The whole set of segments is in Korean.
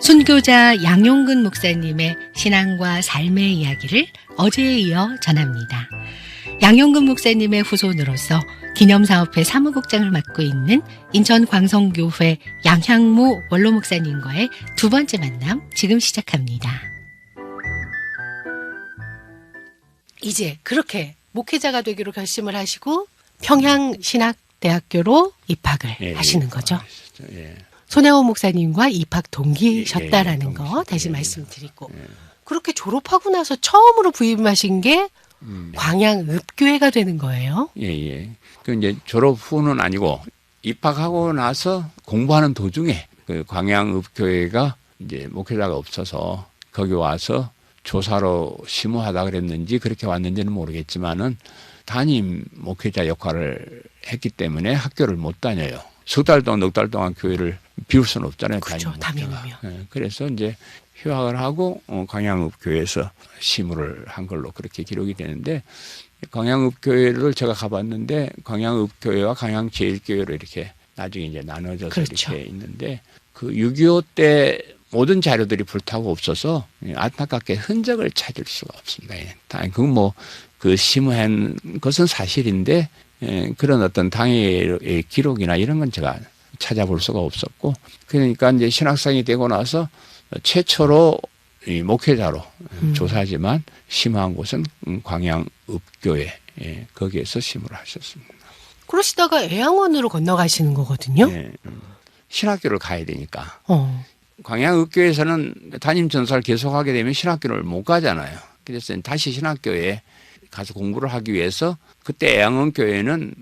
순교자 양용근 목사님의 신앙과 삶의 이야기를 어제에 이어 전합니다. 양용근 목사님의 후손으로서 기념사업회 사무국장을 맡고 있는 인천 광성교회 양향무 원로 목사님과의 두 번째 만남 지금 시작합니다. 이제 그렇게 목회자가 되기로 결심을 하시고 평양신학대학교로 입학을 하시는 거죠. 손혜원 목사님과 입학 동기셨다라는 거 다시 말씀드리고 그렇게 졸업하고 나서 처음으로 부임하신 게 광양읍교회가 되는 거예요. 그 이제 졸업 후는 아니고 입학하고 나서 공부하는 도중에 그 광양읍교회가 이제 목회자가 없어서 거기 와서 조사로 심호하다 그랬는지 그렇게 왔는지는 모르겠지만은 담임 목회자 역할을 했기 때문에 학교를 못 다녀요. 석 달 동안, 넉 달 동안 교회를 비울 수는 없잖아요. 그렇죠. 담임이면. 그래서 이제 휴학을 하고 광양읍교회에서 심호를 한 걸로 그렇게 기록이 되는데 광양읍교회를 제가 가봤는데 광양읍교회와 광양제일교회로 이렇게 나중에 이제 나눠져서 그렇죠. 이렇게 있는데 그 6.25 때 모든 자료들이 불타고 없어서 안타깝게 흔적을 찾을 수가 없습니다. 그건 뭐 그 심호한 것은 사실인데 그런 어떤 당의 기록이나 이런 건 제가 찾아볼 수가 없었고 그러니까 이제 신학생이 되고 나서 최초로 이 목회자로 조사하지만 심호한 곳은 광양읍교회 거기에서 심호를 하셨습니다. 그러시다가 애양원으로 건너가시는 거거든요. 신학교를 가야 되니까. 광양읍교회에서는 담임 전사를 계속하게 되면 신학교를 못 가잖아요. 그래서 다시 신학교에 가서 공부를 하기 위해서 그때 애양원교회는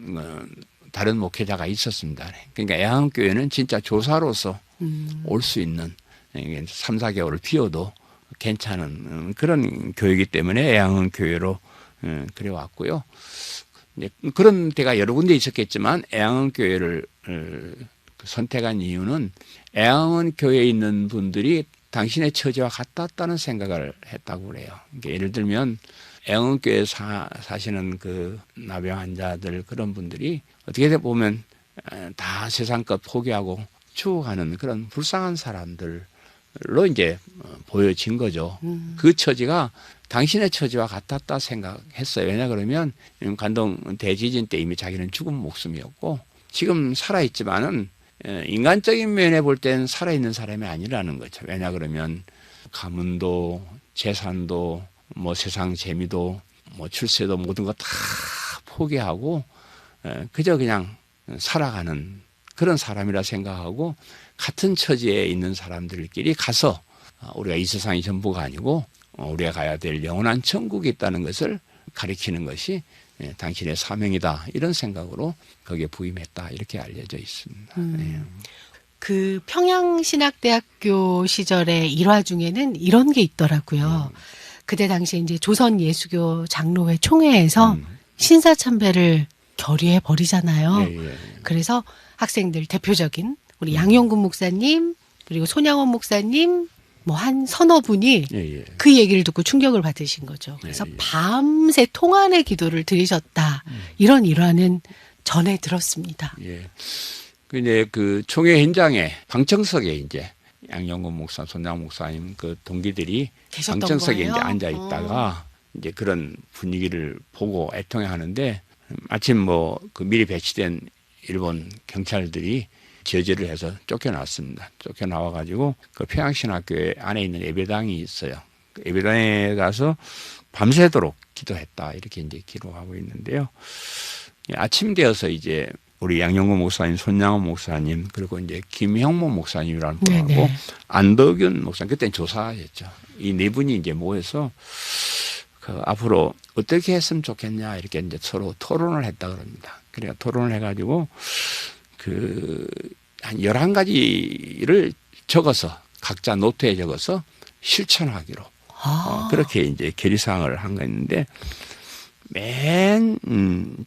다른 목회자가 있었습니다. 그러니까 애양원교회는 진짜 조사로서 올 수 있는 3, 4개월을 비워도 괜찮은 그런 교회이기 때문에 애양원교회로 그래 왔고요. 그런 데가 여러 군데 있었겠지만 애양원교회를 선택한 이유는 애양원교회에 있는 분들이 당신의 처지와 같았다는 생각을 했다고 그래요. 그러니까 예를 들면 애양원교회에 사시는 그 나병 환자들 그런 분들이 어떻게 보면 다 세상 것 포기하고 죽어가는 그런 불쌍한 사람들로 이제 보여진 거죠. 그 처지가 당신의 처지와 같았다 생각했어요. 왜냐 그러면 관동 대지진 때 이미 자기는 죽은 목숨이었고 지금 살아있지만은 인간적인 면에 볼 땐 살아있는 사람이 아니라는 거죠. 왜냐 그러면 가문도 재산도 뭐 세상 재미도 뭐 출세도 모든 거 다 포기하고 그저 그냥 살아가는 그런 사람이라 생각하고 같은 처지에 있는 사람들끼리 가서 우리가 이 세상이 전부가 아니고 우리가 가야 될 영원한 천국이 있다는 것을 가리키는 것이 당신의 사명이다 이런 생각으로 거기에 부임했다 이렇게 알려져 있습니다. 그 평양신학대학교 시절의 일화 중에는 이런 게 있더라고요. 그때 당시에 이제 조선 예수교 장로회 총회에서 신사참배를 결의해 버리잖아요. 그래서 학생들 대표적인 우리 양용근 목사님 그리고 손양원 목사님 뭐 한 서너 분이 그 얘기를 듣고 충격을 받으신 거죠. 그래서 밤새 통안의 기도를 드리셨다. 이런 일화는 전해 들었습니다. 근데 그 총회 현장에 방청석에 이제 양용근 목사, 손양 목사님 그 동기들이 방청석에 거예요? 이제 앉아 있다가 이제 그런 분위기를 보고 애통해 하는데 마침 뭐 그 미리 배치된 일본 경찰들이 저지를 해서 쫓겨났습니다. 쫓겨나와가지고 그 평양신학교에 안에 있는 예배당이 있어요. 그 예배당에 가서 밤새도록 기도했다 이렇게 이제 기록하고 있는데요. 아침 되어서 이제 우리 양용근 목사님, 손양원 목사님, 그리고 이제 김형모 목사님이라는 분하고 안덕윤 목사님, 그때는 조사였죠. 이 네 분이 이제 모여서 그 앞으로 어떻게 했으면 좋겠냐 이렇게 이제 서로 토론을 했다 그럽니다. 그러니까 토론을 해가지고 한 11가지를 적어서 각자 노트에 적어서 실천하기로 그렇게 이제 결의사항을 한 거였는데 맨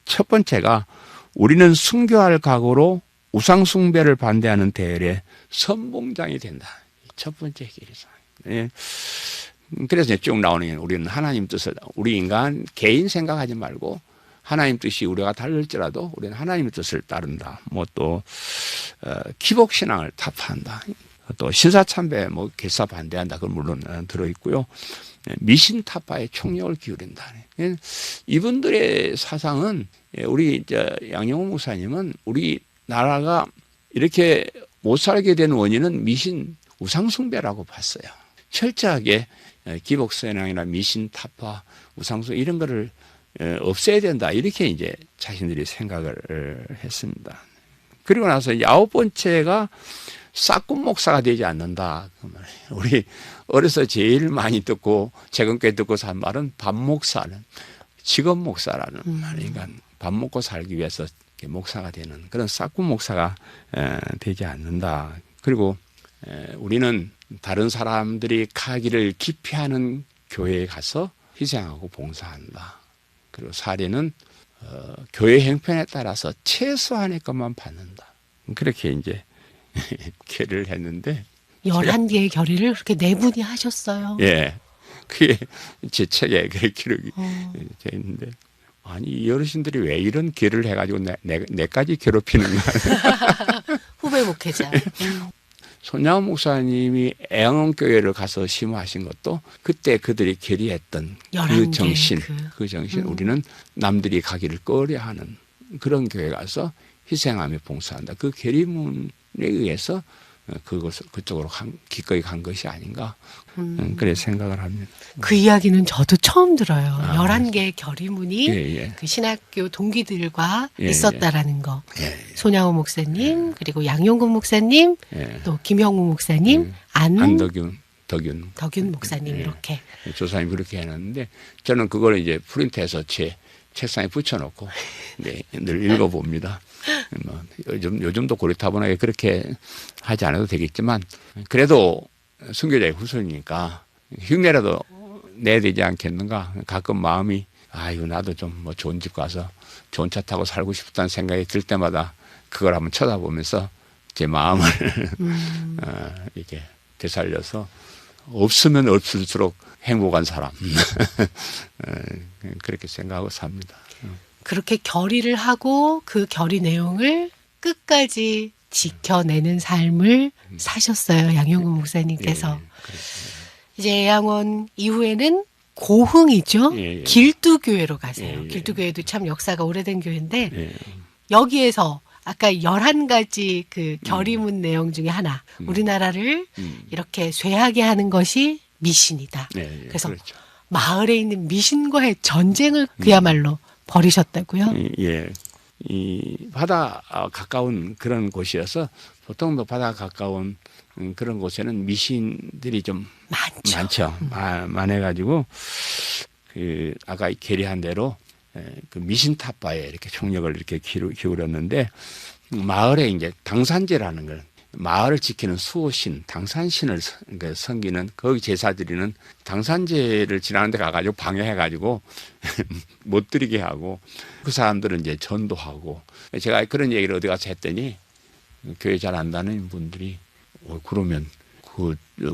첫 번째가 우리는 순교할 각오로 우상 숭배를 반대하는 대열에 선봉장이 된다. 첫 번째 결의사항. 그래서 쭉 나오는 게 우리는 하나님 뜻을 우리 인간 개인 생각하지 말고 하나님 뜻이 우리가 다를지라도 우리는 하나님의 뜻을 따른다. 뭐 또 기복신앙을 타파한다. 또 신사참배 뭐 결사 반대한다. 그건 물론 들어있고요. 미신타파에 총력을 기울인다. 이분들의 사상은 우리 양영호 목사님은 우리 나라가 이렇게 못 살게 된 원인은 미신 우상숭배라고 봤어요. 철저하게 기복선양이나 미신타파, 우상숭배 이런 거를 없애야 된다. 이렇게 이제 자신들이 생각을 했습니다. 그리고 나서 9번째가 싹군 목사가 되지 않는다. 우리 어려서 제일 많이 듣고 최근 꽤 듣고 산 말은 밥 목사는 직업 목사라는 말이니까 밥 먹고 살기 위해서 목사가 되는 그런 싹군 목사가 되지 않는다. 그리고 우리는 다른 사람들이 가기를 기피하는 교회에 가서 희생하고 봉사한다. 그리고 사례는 교회 형편에 따라서 최소한의 것만 받는다. 그렇게 이제 결의를 했는데 11개의 결의를 그렇게 4분이 하셨어요. 예. 그게 제 책에 그 기록이 되어 있는데 아니 이 어르신들이 왜 이런 결의를 해가지고 내까지 괴롭히는가. 후배 목회자. 손양원 목사님이 애양원교회를 가서 심호하신 것도 그때 그들이 결의했던 그 정신, 그 정신. 우리는 남들이 가기를 꺼려하는 그런 교회 가서 희생하며 봉사한다. 그 결의문에 의해서 그쪽으로 기꺼이 간 것이 아닌가. 그래 생각을 합니다. 그 이야기는 저도 처음 들어요. 11개의 결의문이 예. 그 신학교 동기들과 있었다라는 거. 예. 손양호 목사님, 그리고 양용근 목사님, 또 김형우 목사님, 안덕균 목사님 이렇게. 조사님 그렇게 해놨는데 저는 그걸 이제 프린트해서 제 책상에 붙여놓고 늘 읽어봅니다. 뭐 요즘도 고리타분하게 그렇게 하지 않아도 되겠지만 그래도 순교자의 후손이니까 흉내라도 내야 되지 않겠는가. 가끔 마음이 아이고 나도 좀 뭐 좋은 집 가서 좋은 차 타고 살고 싶다는 생각이 들 때마다 그걸 한번 쳐다보면서 제 마음을 이렇게 되살려서 없으면 없을수록 행복한 사람 그렇게 생각하고 삽니다. 그렇게 결의를 하고 그 결의 내용을 끝까지 지켜내는 삶을 사셨어요. 양용근 목사님께서. 이제 애양원 이후에는 고흥이죠. 길두교회로 가세요. 길두교회도 참 역사가 오래된 교회인데 여기에서 아까 11가지 그 결의문 내용 중에 하나. 우리나라를 이렇게 쇠하게 하는 것이 미신이다. 그래서 그렇죠. 마을에 있는 미신과의 전쟁을 그야말로 벌이셨다고요? 예. 이 바다 가까운 그런 곳이어서 보통 바다 가까운 그런 곳에는 미신들이 좀 많죠. 많아가지고 그 아까 계리한 대로 그 미신 타파에 이렇게 총력을 이렇게 기울였는데 마을에 이제 당산제라는 걸 마을을 지키는 수호신, 당산신을 섬기는 거기 제사 드리는 당산제를 지나는 데 가가지고 방해해가지고 못 드리게 하고 그 사람들은 이제 전도하고 제가 그런 얘기를 어디 가서 했더니 교회 잘 안 다니는 분들이 그러면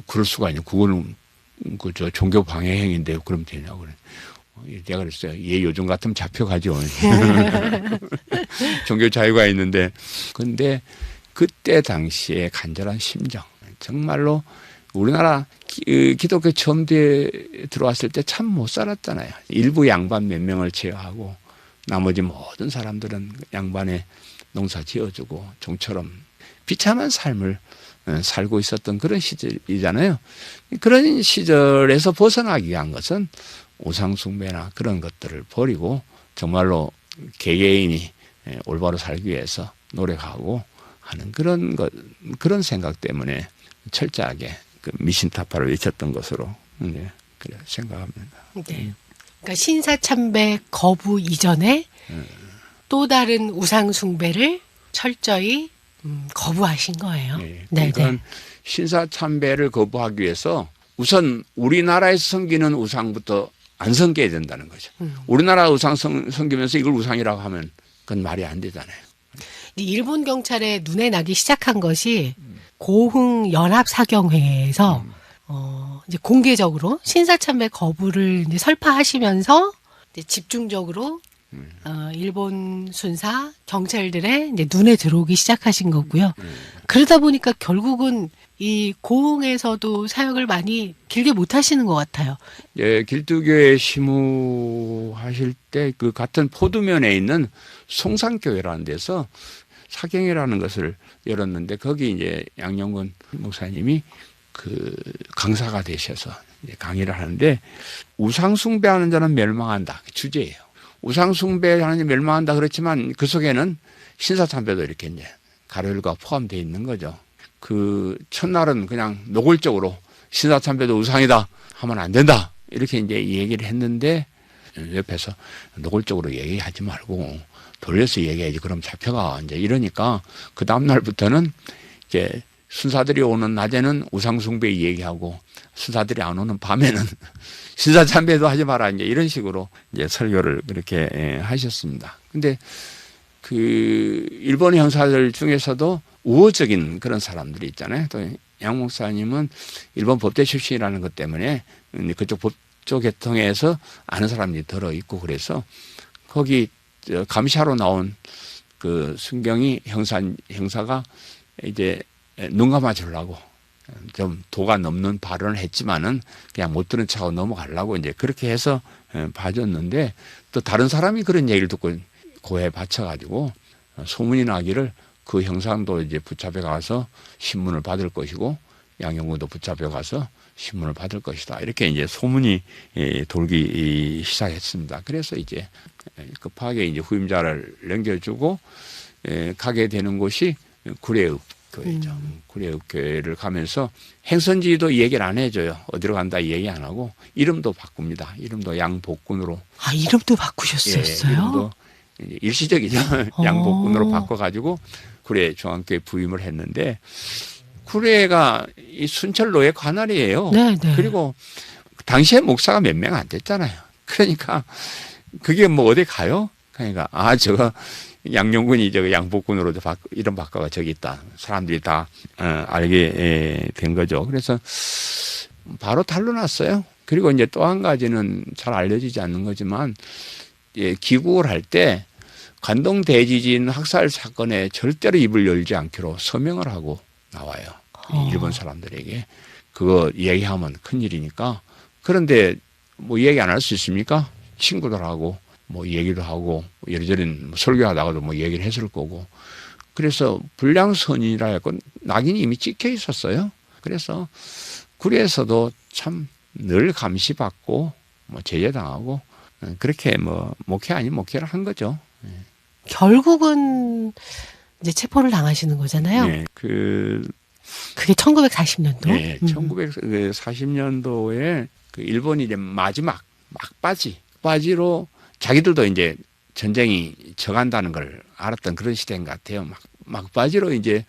그럴 수가 있냐. 그거는 저 종교 방해 행위인데 그럼 되냐고 그래. 내가 그랬어요. 얘 요즘 같으면 잡혀가죠. 종교 자유가 있는데. 근데 그때 당시에 간절한 심정. 정말로 우리나라 기독교 처음 들어왔을 때 참 못 살았잖아요. 일부 양반 몇 명을 제어하고 나머지 모든 사람들은 양반의 농사 지어주고 종처럼 비참한 삶을 살고 있었던 그런 시절이잖아요. 그런 시절에서 벗어나기 위한 것은 우상숭배나 그런 것들을 버리고 정말로 개개인이 올바로 살기 위해서 노력하고 하는 그런 생각 때문에 철저하게 그 미신타파를 외쳤던 것으로 그래 생각합니다. 네. 그러니까 신사참배 거부 이전에 또 다른 우상숭배를 철저히 거부하신 거예요. 네. 그러니까 신사참배를 거부하기 위해서 우선 우리나라에서 섬기는 우상부터 안 섬겨야 된다는 거죠. 우리나라 우상 섬기면서 이걸 우상이라고 하면 그건 말이 안 되잖아요. 일본 경찰의 눈에 나기 시작한 것이 고흥 연합사경회에서 이제 공개적으로 신사참배 거부를 이제 설파하시면서 이제 집중적으로 일본 순사 경찰들의 이제 눈에 들어오기 시작하신 거고요. 그러다 보니까 결국은 이 고흥에서도 사역을 많이 길게 못 하시는 것 같아요. 예, 길두교회 시무하실 때 그 같은 포두면에 있는 송산교회라는 데서 사경회라는 것을 열었는데 거기 이제 양영근 목사님이 그 강사가 되셔서 이제 강의를 하는데 우상숭배하는 자는 멸망한다. 그 주제예요. 우상숭배하는 자는 멸망한다 그렇지만 그 속에는 신사참배도 이렇게 이제 가르일과 포함되어 있는 거죠. 그 첫날은 그냥 노골적으로 신사참배도 우상이다 하면 안 된다 이렇게 이제 얘기를 했는데 옆에서 노골적으로 얘기하지 말고 돌려서 얘기해야지 그럼 잡혀가 이제 이러니까 그 다음 날부터는 이제 순사들이 오는 낮에는 우상숭배 얘기하고 순사들이 안 오는 밤에는 신사참배도 하지 마라 이제 이런 식으로 이제 설교를 그렇게 하셨습니다. 근데 그 일본 형사들 중에서도 우호적인 그런 사람들이 있잖아요. 또 양 목사님은 일본 법대 출신이라는 것 때문에 그쪽 법조 계통에서 아는 사람들이 들어 있고 그래서 거기 감시하러 나온 그 순경이 형사가 이제 눈 감아주려고 좀 도가 넘는 발언을 했지만은 그냥 못 들은 척하고 넘어가려고 이제 그렇게 해서 봐줬는데 또 다른 사람이 그런 얘기를 듣고 고해 바쳐가지고 소문이 나기를 그 형상도 이제 붙잡혀 가서 신문을 받을 것이고 양영구도 붙잡혀 가서 신문을 받을 것이다. 이렇게 이제 소문이 돌기 시작했습니다. 그래서 이제 급하게 이제 후임자를 넘겨주고 가게 되는 곳이 구례읍 교회죠. 구례읍 교회를 가면서 행선지도 얘기를 안 해줘요. 어디로 간다 얘기 안 하고 이름도 바꿉니다. 이름도 양복군으로. 아, 이름도 바꾸셨어요? 예, 이름도 일시적이죠. 양복군으로 바꿔가지고 구례 중앙교회 부임을 했는데 구례가 이 순천로의 관할이에요. 네네. 그리고 당시에 목사가 몇 명 안 됐잖아요. 그러니까 그게 뭐 어디 가요? 그러니까 저거 양용군이 저거 양복군으로 이름 바꿔가 저기 있다. 사람들이 다 알게 된 거죠. 그래서 바로 탄로났어요. 그리고 이제 또 한 가지는 잘 알려지지 않는 거지만 귀국을 할 때 관동 대지진 학살 사건에 절대로 입을 열지 않기로 서명을 하고 나와요. 일본 사람들에게. 그거 얘기하면 큰일이니까. 그런데 뭐 얘기 안 할 수 있습니까? 친구들하고 뭐 얘기도 하고 이리저리 설교하다가도 뭐 얘기를 했을 거고. 그래서 불량선이라 해서 낙인이 이미 찍혀 있었어요. 그래서 구리에서도 참 늘 감시받고 뭐 제재당하고 그렇게 뭐 목회 아닌 목회를 한 거죠. 결국은 이제 체포를 당하시는 거잖아요. 네, 그게 1940년도. 네, 1940년도에 그 일본이 이제 마지막 막바지로 자기들도 이제 전쟁이 져간다는 걸 알았던 그런 시대인 것 같아요. 막바지로 이제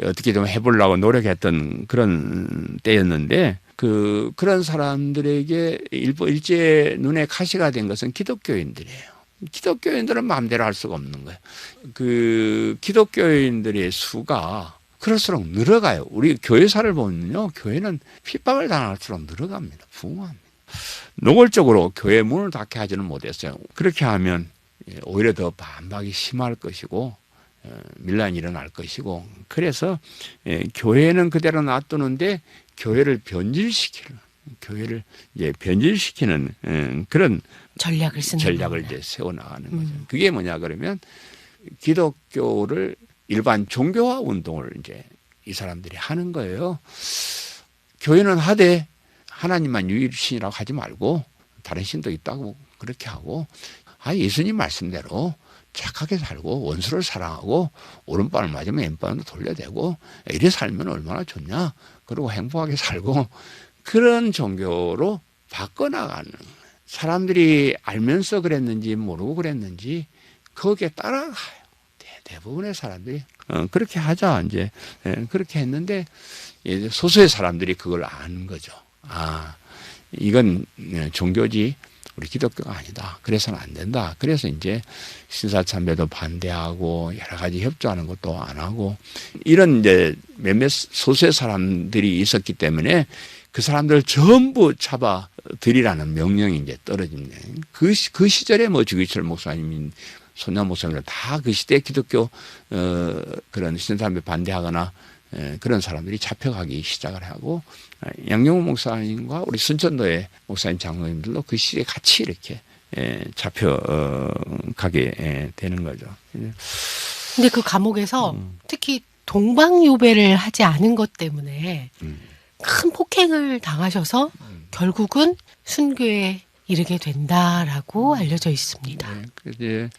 어떻게 좀 해보려고 노력했던 그런 때였는데 그런 사람들에게 일제 눈에 가시가 된 것은 기독교인들이에요. 기독교인들은 마음대로 할 수가 없는 거예요. 그 기독교인들의 수가 그럴수록 늘어가요. 우리 교회사를 보면요. 교회는 핍박을 당할수록 늘어갑니다. 부흥합니다. 노골적으로 교회 문을 닫게 하지는 못했어요. 그렇게 하면 오히려 더 반박이 심할 것이고 밀란이 일어날 것이고 그래서 교회는 그대로 놔두는데 교회를 변질시키는 그런 전략을 이제 세워나가는 거죠. 그게 뭐냐 그러면 기독교를 일반 종교화 운동을 이제 이 사람들이 하는 거예요. 교회는 하되 하나님만 유일신이라고 하지 말고 다른 신도 있다고 그렇게 하고 예수님 말씀대로 착하게 살고 원수를 사랑하고 오른발을 맞으면 왼발도 돌려대고 이래 살면 얼마나 좋냐. 그리고 행복하게 살고 그런 종교로 바꿔나가는 사람들이 알면서 그랬는지 모르고 그랬는지 거기에 따라가요. 대부분의 사람들이 그렇게 하자 이제 그렇게 했는데 소수의 사람들이 그걸 아는 거죠. 이건 종교지 우리 기독교가 아니다. 그래서는 안 된다. 그래서 이제 신사참배도 반대하고 여러 가지 협조하는 것도 안 하고 이런 이제 몇몇 소수의 사람들이 있었기 때문에 그 사람들 전부 잡아들이라는 명령이 이제 떨어집니다. 그 시절에 뭐 주기철 목사님이 손양 목사님들 다 그 시대 기독교 그런 신사람에 반대하거나 그런 사람들이 잡혀가기 시작을 하고 양용호 목사님과 우리 순천도의 목사님 장로님들도 그 시대에 같이 이렇게 잡혀가게 되는 거죠. 근데 그 감옥에서 특히 동방요배를 하지 않은 것 때문에 큰 폭행을 당하셔서 결국은 순교에 이르게 된다라고 알려져 있습니다. 네,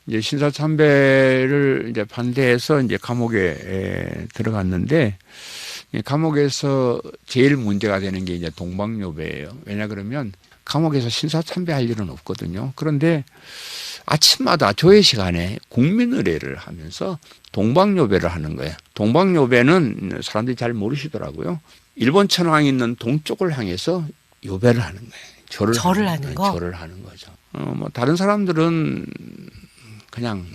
이제 신사참배를 이제 반대해서 이제 감옥에 들어갔는데 감옥에서 제일 문제가 되는 게 이제 동방요배예요. 왜냐 그러면 감옥에서 신사참배할 일은 없거든요. 그런데 아침마다 조회 시간에 국민의례를 하면서 동방요배를 하는 거예요. 동방요배는 사람들이 잘 모르시더라고요. 일본 천황이 있는 동쪽을 향해서 요배를 하는 거예요. 절을 하는 거? 절을 하는 거죠. 뭐 다른 사람들은 그냥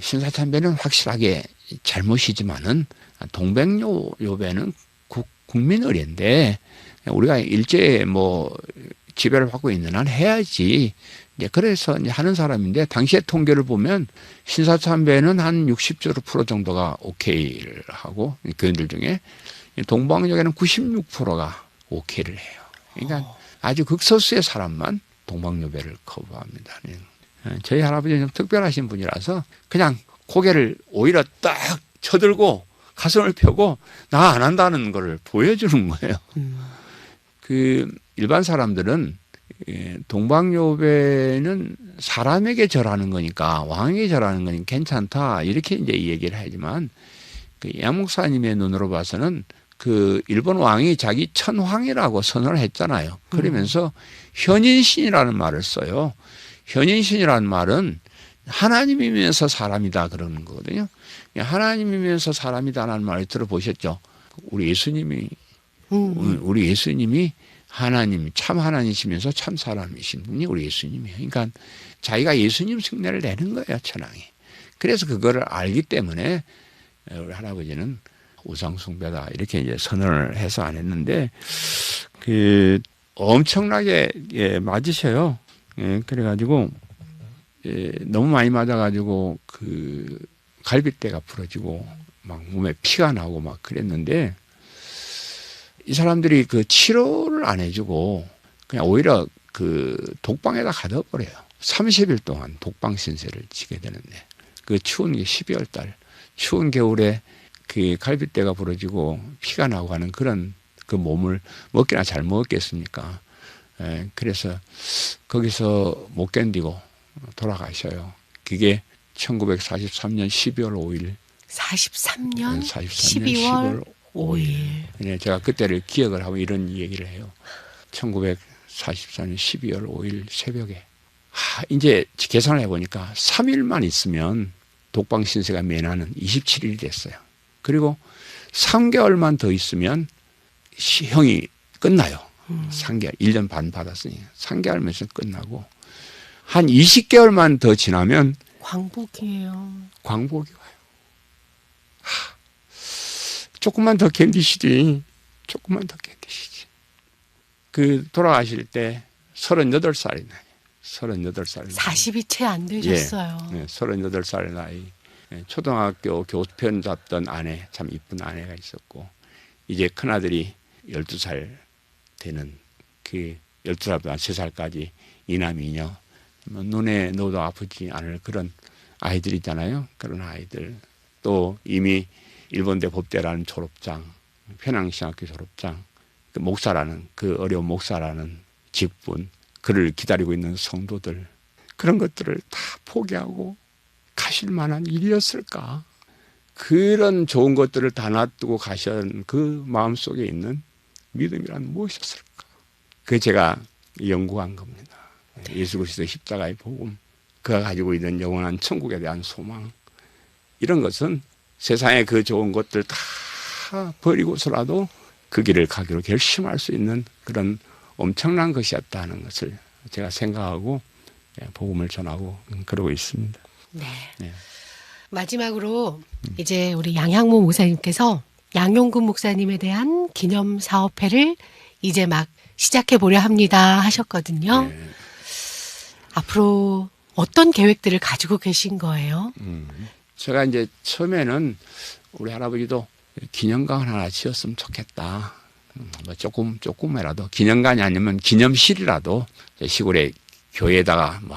신사참배는 확실하게 잘못이지만은 동백요배는 국민의례인데 우리가 일제 지배를 받고 있는 한 해야지. 이제 그래서 이제 하는 사람인데 당시의 통계를 보면 신사참배는 한 60% 정도가 오케이를 하고 교인들 중에 동방요배는 96%가 오케이를 해요. 그러니까 아주 극소수의 사람만 동방요배를 거부합니다. 저희 할아버지는 좀 특별하신 분이라서 그냥 고개를 오히려 딱 쳐들고 가슴을 펴고 나 안 한다는 걸 보여주는 거예요. 그 일반 사람들은 동방요배는 사람에게 절하는 거니까 왕에게 절하는 거니까 괜찮다 이렇게 이제 얘기를 하지만 그 양 목사님의 눈으로 봐서는 그 일본 왕이 자기 천황이라고 선언을 했잖아요. 그러면서 현인신이라는 말을 써요. 현인신이라는 말은 하나님이면서 사람이다 그러는 거거든요. 하나님이면서 사람이다라는 말을 들어보셨죠? 우리 예수님이 하나님, 참 하나님이시면서 참 사람이신 분이 우리 예수님이에요. 그러니까 자기가 예수님 흉내를 내는 거예요, 천황이. 그래서 그거를 알기 때문에 우리 할아버지는 우상숭배다 이렇게 이제 선언을 해서 안 했는데 그 엄청나게 맞으셔요. 그래가지고 너무 많이 맞아가지고 그 갈빗대가 부러지고 막 몸에 피가 나고 막 그랬는데 이 사람들이 그 치료를 안 해주고 그냥 오히려 그 독방에다 가둬버려요. 30일 동안 독방 신세를 지게 되는데 그 추운 게 12월 달 추운 겨울에 그 갈빗대가 부러지고 피가 나고 하는 그런 그 몸을 먹기나 잘 먹었겠습니까? 그래서 거기서 못 견디고 돌아가셔요. 그게 1943년 12월 5일. 43년 12월 5일. 네, 제가 그때를 기억을 하고 이런 얘기를 해요. 1944년 12월 5일 새벽에. 이제 계산을 해보니까 3일만 있으면 독방 신세가 면하는 27일이 됐어요. 그리고 3개월만 더 있으면 형이 끝나요. 3개월, 1년 반 받았으니 3개월면서 끝나고 한 20개월만 더 지나면 광복이에요. 광복이 와요. 조금만 더 견디시지. 조금만 더 견디시지. 그 돌아가실 때 38살이 나요. 38살. 40이 채 안 되셨어요. 네, 38살 나이. 초등학교 교편 잡던 아내, 참 이쁜 아내가 있었고, 이제 큰아들이 12살 되는 그 12살부터 3살까지 이남 이녀, 눈에 넣어도 아프지 않을 그런 아이들 있잖아요. 그런 아이들. 또 이미 일본대 법대라는 졸업장, 평양신학교 졸업장, 그 목사라는, 그 어려운 목사라는 직분, 그를 기다리고 있는 성도들, 그런 것들을 다 포기하고 가실 만한 일이었을까? 그런 좋은 것들을 다 놔두고 가신 그 마음속에 있는 믿음이란 무엇이었을까? 그게 제가 연구한 겁니다. 예수 그리스도의 십자가의 복음, 그가 가지고 있는 영원한 천국에 대한 소망, 이런 것은 세상의 그 좋은 것들 다 버리고서라도 그 길을 가기로 결심할 수 있는 그런 엄청난 것이었다는 것을 제가 생각하고 복음을 전하고 그러고 있습니다. 네. 네. 마지막으로 이제 우리 양향모 목사님께서 양용근 목사님에 대한 기념 사업회를 이제 막 시작해 보려 합니다 하셨거든요. 네. 앞으로 어떤 계획들을 가지고 계신 거예요? 제가 이제 처음에는 우리 할아버지도 기념관 하나 지었으면 좋겠다. 뭐 조금이라도 기념관이 아니면 기념실이라도 시골에 교회에다가 뭐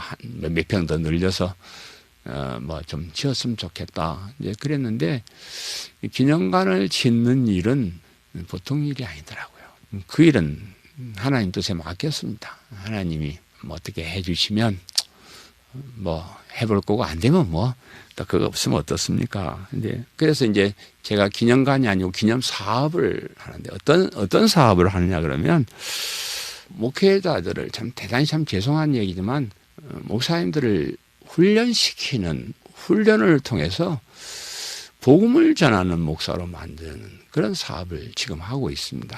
몇 평 더 늘려서 뭐 좀 지었으면 좋겠다. 이제 그랬는데 기념관을 짓는 일은 보통 일이 아니더라고요. 그 일은 하나님 뜻에 맡겼습니다. 하나님이 뭐 어떻게 해주시면 뭐 해볼 거고 안 되면 뭐 또 그거 없으면 어떻습니까? 근데 그래서 이제 제가 기념관이 아니고 기념 사업을 하는데 어떤 사업을 하느냐 그러면 목회자들을 참 대단히 참 죄송한 얘기지만 목사님들을 훈련시키는 훈련을 통해서 복음을 전하는 목사로 만드는 그런 사업을 지금 하고 있습니다.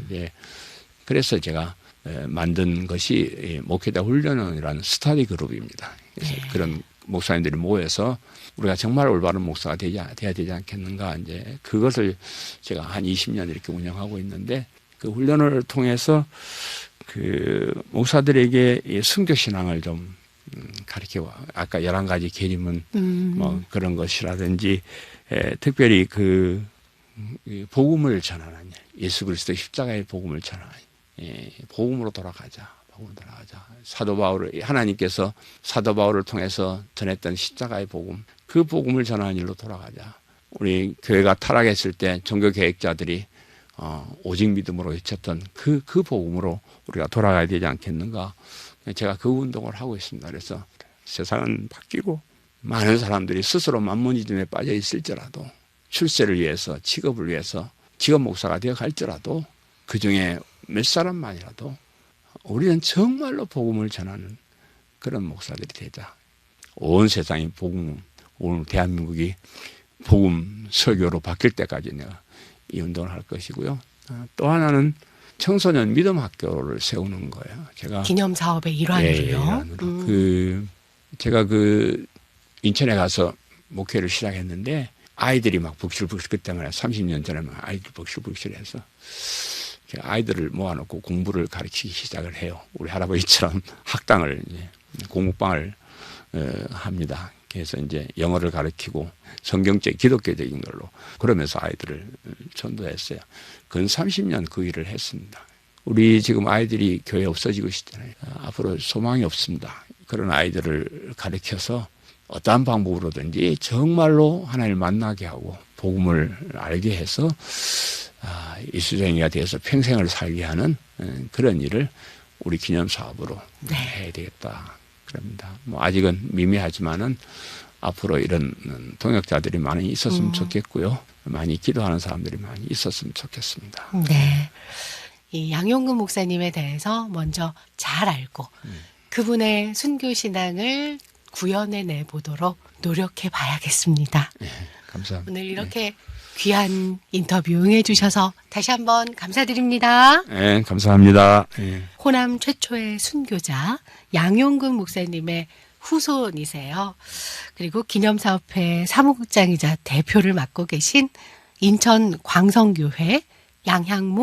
이제 그래서 제가 만든 것이 목회자 훈련원이라는 스터디 그룹입니다. 그래서 그런 목사님들이 모여서 우리가 정말 올바른 목사가 돼야 되지 않겠는가. 이제 그것을 제가 한 20년 이렇게 운영하고 있는데 그 훈련을 통해서 그 목사들에게 선교 신앙을 좀 가르치고 아까 11가지 계림은 뭐 그런 것이라든지 특별히 그 복음을 전하는 예수 그리스도의 십자가의 복음을 전하는 복음으로 돌아가자. 사도 바울을 하나님께서 사도 바울을 통해서 전했던 십자가의 복음 그 복음을 전하는 일로 돌아가자. 우리 교회가 타락했을 때 종교 계획자들이 오직 믿음으로 외쳤던 그 복음으로 우리가 돌아가야 되지 않겠는가. 제가 그 운동을 하고 있습니다. 그래서 세상은 바뀌고 많은 사람들이 스스로 만모니즘에 빠져 있을지라도 출세를 위해서 직업을 위해서 직업 목사가 되어 갈지라도 그중에 몇 사람만이라도 우리는 정말로 복음을 전하는 그런 목사들이 되자. 온 세상이 복음, 오늘 대한민국이 복음 설교로 바뀔 때까지 내가 이 운동을 할 것이고요. 또 하나는 청소년 믿음 학교를 세우는 거예요. 제가 기념 사업의 일환으로요. 제가 인천에 가서 목회를 시작했는데 아이들이 막 북실북실 그때 말이야 30년 전에 막 아이들 북실북실해서 아이들을 모아놓고 공부를 가르치기 시작을 해요. 우리 할아버지처럼 학당을 공부방을 합니다. 그래서 이제 영어를 가르치고 성경적 기독교적인 걸로 그러면서 아이들을 전도했어요. 근 30년 그 일을 했습니다. 우리 지금 아이들이 교회 없어지고 있잖아요. 앞으로 소망이 없습니다. 그런 아이들을 가르쳐서 어떠한 방법으로든지 정말로 하나님을 만나게 하고 복음을 알게 해서 이수정이가 되어서 평생을 살게 하는 그런 일을 우리 기념사업으로 해야 되겠다. 그럽니다. 뭐 아직은 미미하지만은 앞으로 이런 동역자들이 많이 있었으면 좋겠고요. 많이 기도하는 사람들이 많이 있었으면 좋겠습니다. 네. 이 양용근 목사님에 대해서 먼저 잘 알고 그분의 순교 신앙을 구현해내 보도록 노력해 봐야겠습니다. 네, 감사합니다. 오늘 이렇게 귀한 인터뷰 응해 주셔서 다시 한번 감사드립니다. 네, 감사합니다. 네. 호남 최초의 순교자 양용근 목사님의 후손이세요. 그리고 기념사업회 사무국장이자 대표를 맡고 계신 인천 광성교회 양향모